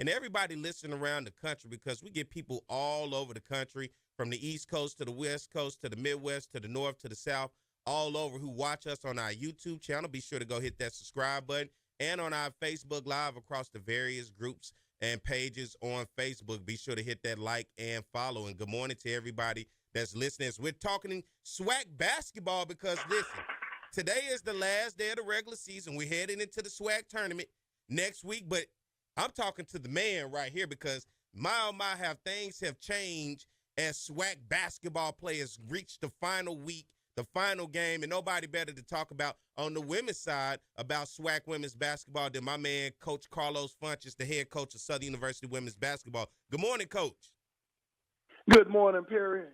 and everybody listening around the country, because we get people all over the country, from the East Coast to the West Coast to the Midwest to the North to the South, all over, who watch us on our YouTube channel. Be sure to go hit that subscribe button, and on our Facebook Live across the various groups and pages on Facebook. Be sure to hit that like and follow. And good morning to everybody that's listening. As we're talking SWAC basketball, because listen, today is the last day of the regular season. We're heading into the SWAC tournament next week, but I'm talking to the man right here, because my how things have changed as SWAC basketball players reach the final week, the final game, and nobody better to talk about on the women's side about SWAC women's basketball than my man, Coach Carlos Funchess, the head coach of Southern University women's basketball. Good morning, Coach. Good morning, Perry.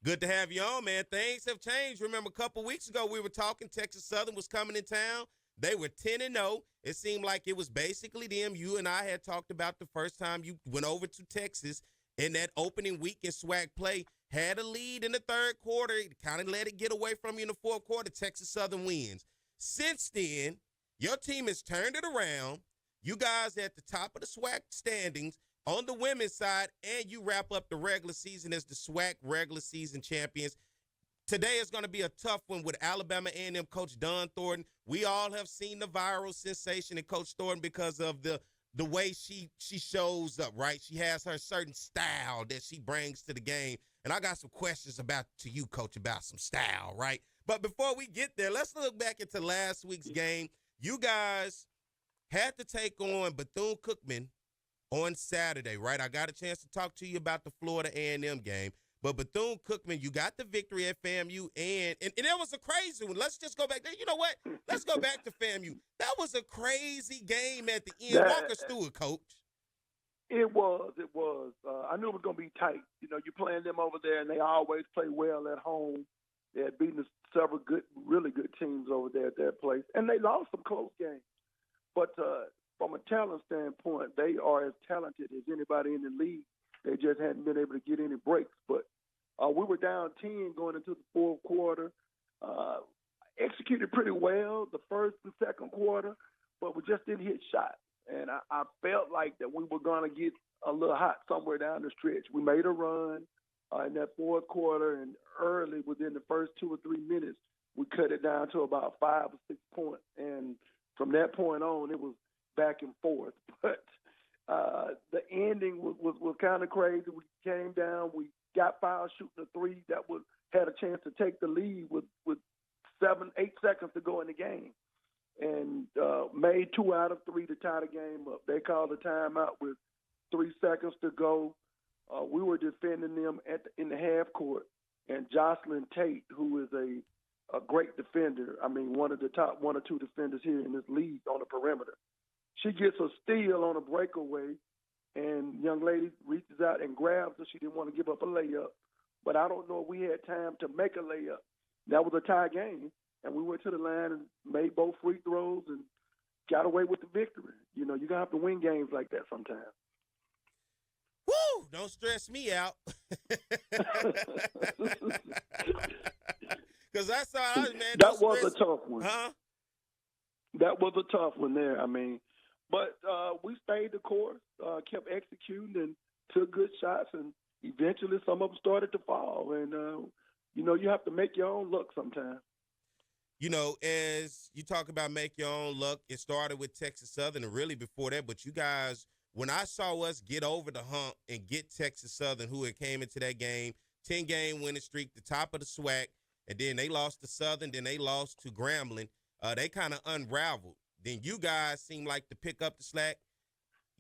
Good to have you on, man. Things have changed. Remember, a couple weeks ago, we were talking Texas Southern was coming in town. They were 10-0. It seemed like it was basically them. You and I had talked about the first time you went over to Texas in that opening week in SWAC play, had a lead in the third quarter, kind of let it get away from you in the fourth quarter. Texas Southern wins. Since then, your team has turned it around. You guys at the top of the SWAC standings on the women's side, and you wrap up the regular season as the SWAC regular season champions. Today is going to be a tough one with Alabama A&M coach Don Thornton. We all have seen the viral sensation in Coach Thornton because of the way she shows up, right? She has her certain style that she brings to the game. And I got some questions to you, Coach, about some style, right? But before we get there, let's look back into last week's game. You guys had to take on Bethune-Cookman on Saturday, right? I got a chance to talk to you about the Florida A&M game. But Bethune-Cookman, you got the victory at FAMU, and that was a crazy one. Let's just go back there. You know what? Let's go back to FAMU. That was a crazy game at the end. Walk us through it, Coach. It was. I knew it was going to be tight. You know, you're playing them over there, and they always play well at home. They had beaten several really good teams over there at that place, and they lost some close games. But from a talent standpoint, they are as talented as anybody in the league. They just hadn't been able to get any breaks. But we were down 10 going into the fourth quarter. Executed pretty well the first and second quarter, but we just didn't hit shots. And I felt like that we were going to get a little hot somewhere down the stretch. We made a run in that fourth quarter, and early, within the first 2 or 3 minutes, we cut it down to about 5 or 6 points. And from that point on, it was back and forth. But the ending was kind of crazy. We came down. We got fouled shooting a three that had a chance to take the lead with 7, 8 seconds to go in the game, and made 2 out of 3 to tie the game up. They called a timeout with 3 seconds to go. We were defending them in the half court, and Jocelyn Tate, who is a great defender, I mean, one of the top 1 or 2 defenders here in this league on the perimeter. She gets a steal on a breakaway, and young lady reaches out and grabs her. She didn't want to give up a layup, but I don't know if we had time to make a layup. That was a tie game, and we went to the line and made both free throws and got away with the victory. You know, you're going to have to win games like that sometimes. Woo! Don't stress me out. Because I saw, man. That was a tough one. Huh? That was a tough one there. I mean, but we stayed the course, kept executing, and took good shots, and eventually some of them started to fall. And, you know, you have to make your own luck sometimes. You know, as you talk about make your own luck, it started with Texas Southern, and really before that. But you guys, when I saw us get over the hump and get Texas Southern, who had came into that game, 10-game winning streak, the top of the SWAC, and then they lost to Southern, then they lost to Grambling, they kind of unraveled. Then you guys seemed like to pick up the slack.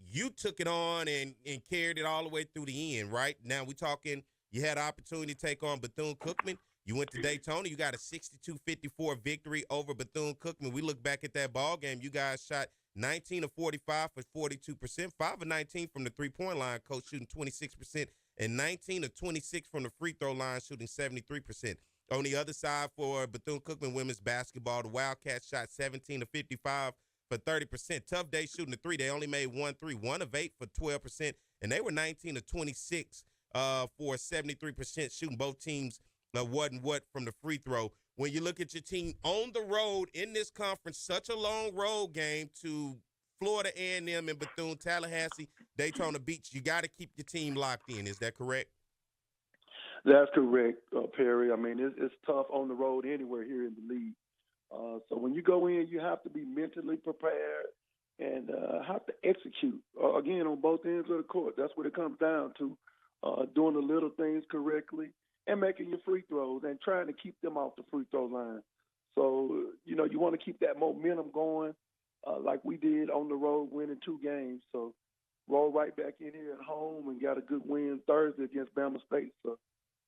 You took it on and carried it all the way through the end, right? Now we're talking, you had an opportunity to take on Bethune-Cookman. You went to Daytona. You got a 62-54 victory over Bethune-Cookman. We look back at that ball game. You guys shot 19 of 45 for 42%, 5 of 19 from the three-point line, Coach, shooting 26%, and 19 of 26 from the free throw line, shooting 73%. On the other side for Bethune-Cookman women's basketball, the Wildcats shot 17 of 55 for 30%. Tough day shooting the three. They only made 1 3, 1 of 8 for 12%, and they were 19 of 26 for 73% shooting. Both teams wasn't what from the free throw. When you look at your team on the road in this conference, such a long road game to Florida A&M and Bethune, Tallahassee, Daytona Beach, you got to keep your team locked in. Is that correct? That's correct, Perry. I mean, it's tough on the road anywhere here in the league. So when you go in, you have to be mentally prepared and have to execute, again, on both ends of the court. That's what it comes down to, doing the little things correctly and making your free throws and trying to keep them off the free throw line. So, you know, you want to keep that momentum going like we did on the road, winning 2 games. So roll right back in here at home and got a good win Thursday against Bama State. So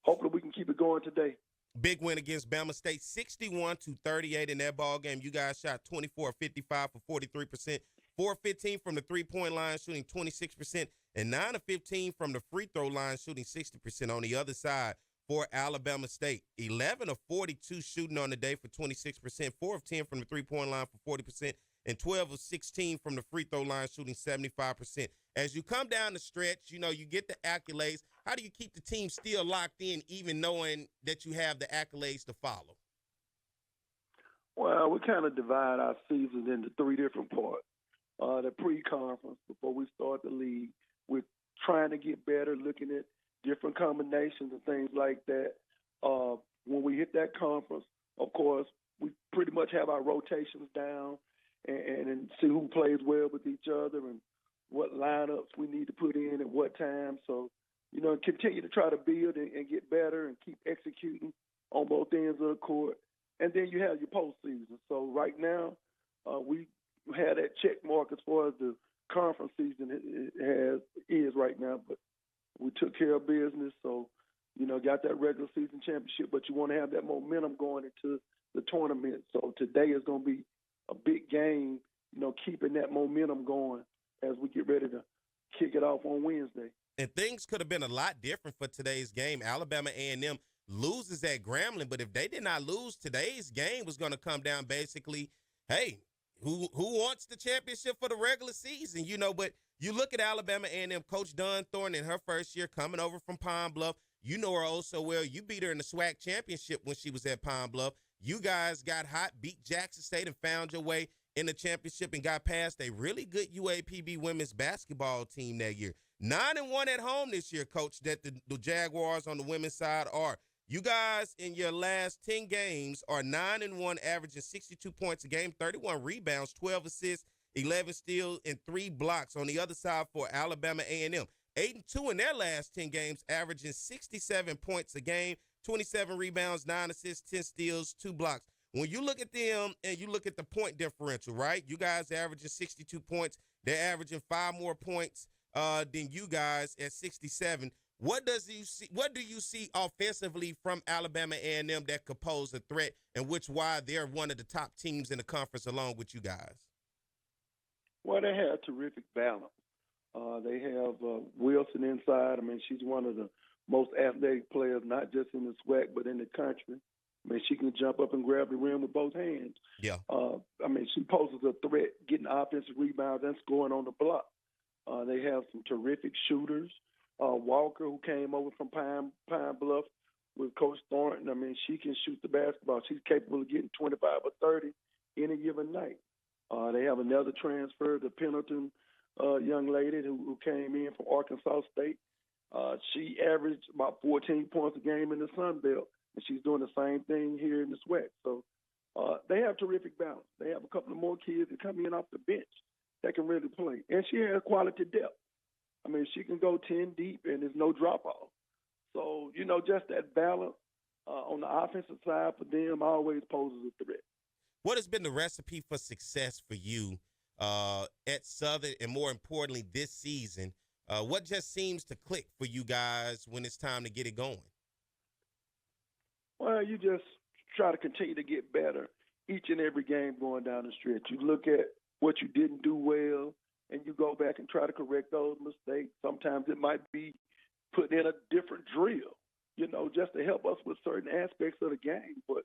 hopefully we can keep it going today. Big win against Bama State, 61-38 in that ball game. You guys shot 24-55 for 43%, 4-15 from the three-point line, shooting 26%, and 9-15 from the free throw line, shooting 60%. On the other side for Alabama State, 11 of 42 shooting on the day for 26%, 4 of 10 from the three-point line for 40%, and 12 of 16 from the free throw line, shooting 75%. As you come down the stretch, you know, you get the accolades. How do you keep the team still locked in, even knowing that you have the accolades to follow? Well, we kind of divide our season into 3 different parts. The pre-conference, before we start the league, we're trying to get better, looking at different combinations and things like that. When we hit that conference, of course, we pretty much have our rotations down and see who plays well with each other and what lineups we need to put in at what time. So, you know, continue to try to build and get better and keep executing on both ends of the court. And then you have your postseason. So right now, we had that check mark as far as the conference season is right now. But we took care of business. So, you know, got that regular season championship. But you want to have that momentum going into the tournament. So today is going to be a big game, you know, keeping that momentum going as we get ready to kick it off on Wednesday. And things could have been a lot different for today's game. Alabama A&M loses at Grambling, but if they did not lose, today's game was going to come down basically, hey, who wants the championship for the regular season? You know, but you look at Alabama A&M, Coach Dunn Thornton in her first year coming over from Pine Bluff. You know her oh so well. You beat her in the SWAC championship when she was at Pine Bluff. You guys got hot, beat Jackson State, and found your way in the championship and got past a really good UAPB women's basketball team that year. 9-1 at home this year, Coach, that the Jaguars on the women's side are. You guys in your last 10 games are 9-1, averaging 62 points a game, 31 rebounds, 12 assists, 11 steals, and 3 blocks. On the other side for Alabama A&M, 8-2 in their last 10 games, averaging 67 points a game, 27 rebounds, 9 assists, 10 steals, 2 blocks. When you look at them and you look at the point differential, right? You guys are averaging 62 points. They're averaging 5 more points than you guys at 67. What do you see offensively from Alabama A&M that could pose a threat, and why they're one of the top teams in the conference along with you guys? Well, they have terrific balance. They have Wilson inside. I mean, she's one of the most athletic players, not just in the SWAC, but in the country. I mean, she can jump up and grab the rim with both hands. Yeah. I mean, she poses a threat, getting offensive rebounds and scoring on the block. They have some terrific shooters. Walker, who came over from Pine Bluff with Coach Thornton, I mean, she can shoot the basketball. She's capable of getting 25 or 30 any given night. They have another transfer, the Pendleton young lady who came in from Arkansas State. She averaged about 14 points a game in the Sun Belt, and she's doing the same thing here in the SWAC. So they have terrific balance. They have a couple of more kids that come in off the bench that can really play. And she has quality depth. I mean, she can go 10 deep, and there's no drop-off. So, you know, just that balance on the offensive side for them always poses a threat. What has been the recipe for success for you at Southern, and more importantly, this season? What just seems to click for you guys when it's time to get it going? Well, you just try to continue to get better each and every game going down the stretch. You look at what you didn't do well, and you go back and try to correct those mistakes. Sometimes it might be putting in a different drill, you know, just to help us with certain aspects of the game. But,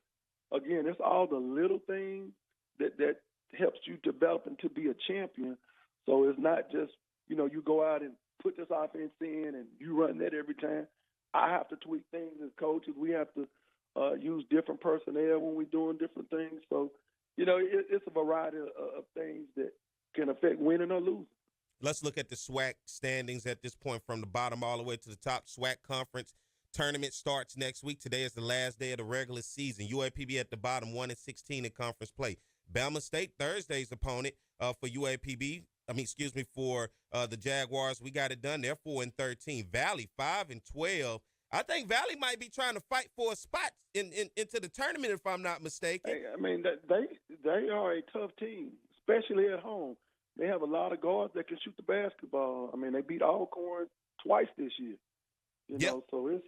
again, it's all the little things that helps you develop into be a champion. So it's not just, you know, you go out and put this offense in and you run that every time. I have to tweak things as coaches. We have to use different personnel when we're doing different things. So, you know, it's a variety of things that can affect winning or losing. Let's look at the SWAC standings at this point from the bottom all the way to the top. SWAC Conference tournament starts next week. Today is the last day of the regular season. UAPB at the bottom, 1-16 in conference play. Bama State, Thursday's opponent for UAPB. For the Jaguars. We got it done. They're 4-13. Valley, 5-12. I think Valley might be trying to fight for a spot into the tournament, if I'm not mistaken. Hey, I mean, they are a tough team, especially at home. They have a lot of guards that can shoot the basketball. I mean, they beat Alcorn twice this year. You know, so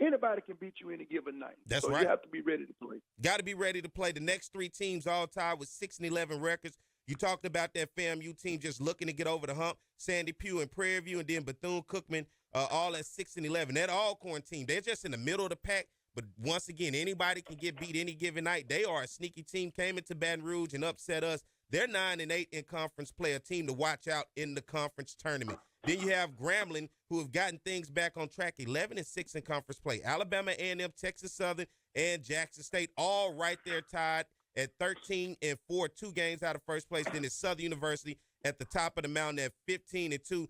anybody can beat you any given night. That's so right. You have to be ready to play. Got to be ready to play. The next three teams all tied with 6-11 records. You talked about that FAMU team just looking to get over the hump. Sandy Pugh and Prairie View, and then Bethune-Cookman all at 6-11. That Alcorn team, they're just in the middle of the pack. But once again, anybody can get beat any given night. They are a sneaky team, came into Baton Rouge and upset us. They're 9-8 in conference play, a team to watch out in the conference tournament. Then you have Grambling, who have gotten things back on track, 11-6 in conference play. Alabama A&M, Texas Southern, and Jackson State all right there tied at 13-4, 2 games out of first place. Then it's Southern University at the top of the mountain at 15-2.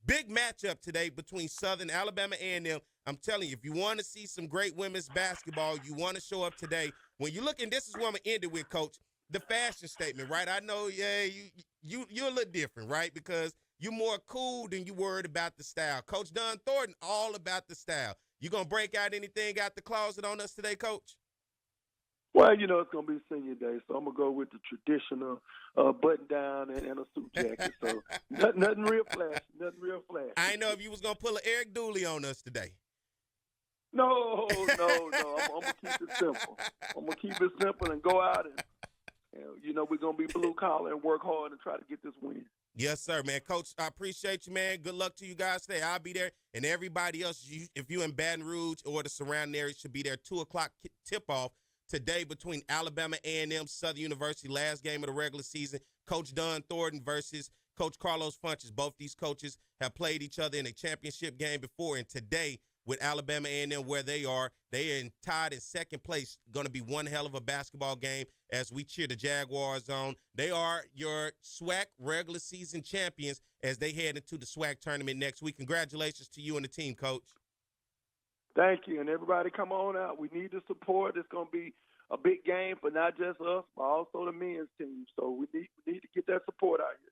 Big matchup today between Southern, Alabama A&M. I'm telling you, if you want to see some great women's basketball, you want to show up today. When you look, and this is what I'm going to end it with, Coach, the fashion statement, right? I know, you're a little different, right? Because you're more cool than you worried about the style. Coach Don Thornton, all about the style. You going to break out anything out the closet on us today, Coach? Well, it's going to be senior day, so I'm going to go with the traditional button-down and a suit jacket. So nothing real flashy, I know if you was going to pull an Eric Dooley on us today. No. I'm going to keep it simple. I'm going to keep it simple and go out and we're going to be blue-collar and work hard and try to get this win. Yes, sir, man. Coach, I appreciate you, man. Good luck to you guys today. I'll be there, and everybody else, if you're in Baton Rouge or the surrounding area, should be there. 2 o'clock tip-off today between Alabama A&M, Southern University, last game of the regular season. Coach Don Thornton versus Coach Carlos Funchess. Both these coaches have played each other in a championship game before, and today with Alabama A&M where they are tied in second place. Going to be one hell of a basketball game as we cheer the Jaguars on. They are your SWAC regular season champions as they head into the SWAC tournament next week. Congratulations to you and the team, Coach. Thank you, and everybody come on out. We need the support. It's going to be a big game for not just us, but also the men's team. So we need to get that support out here.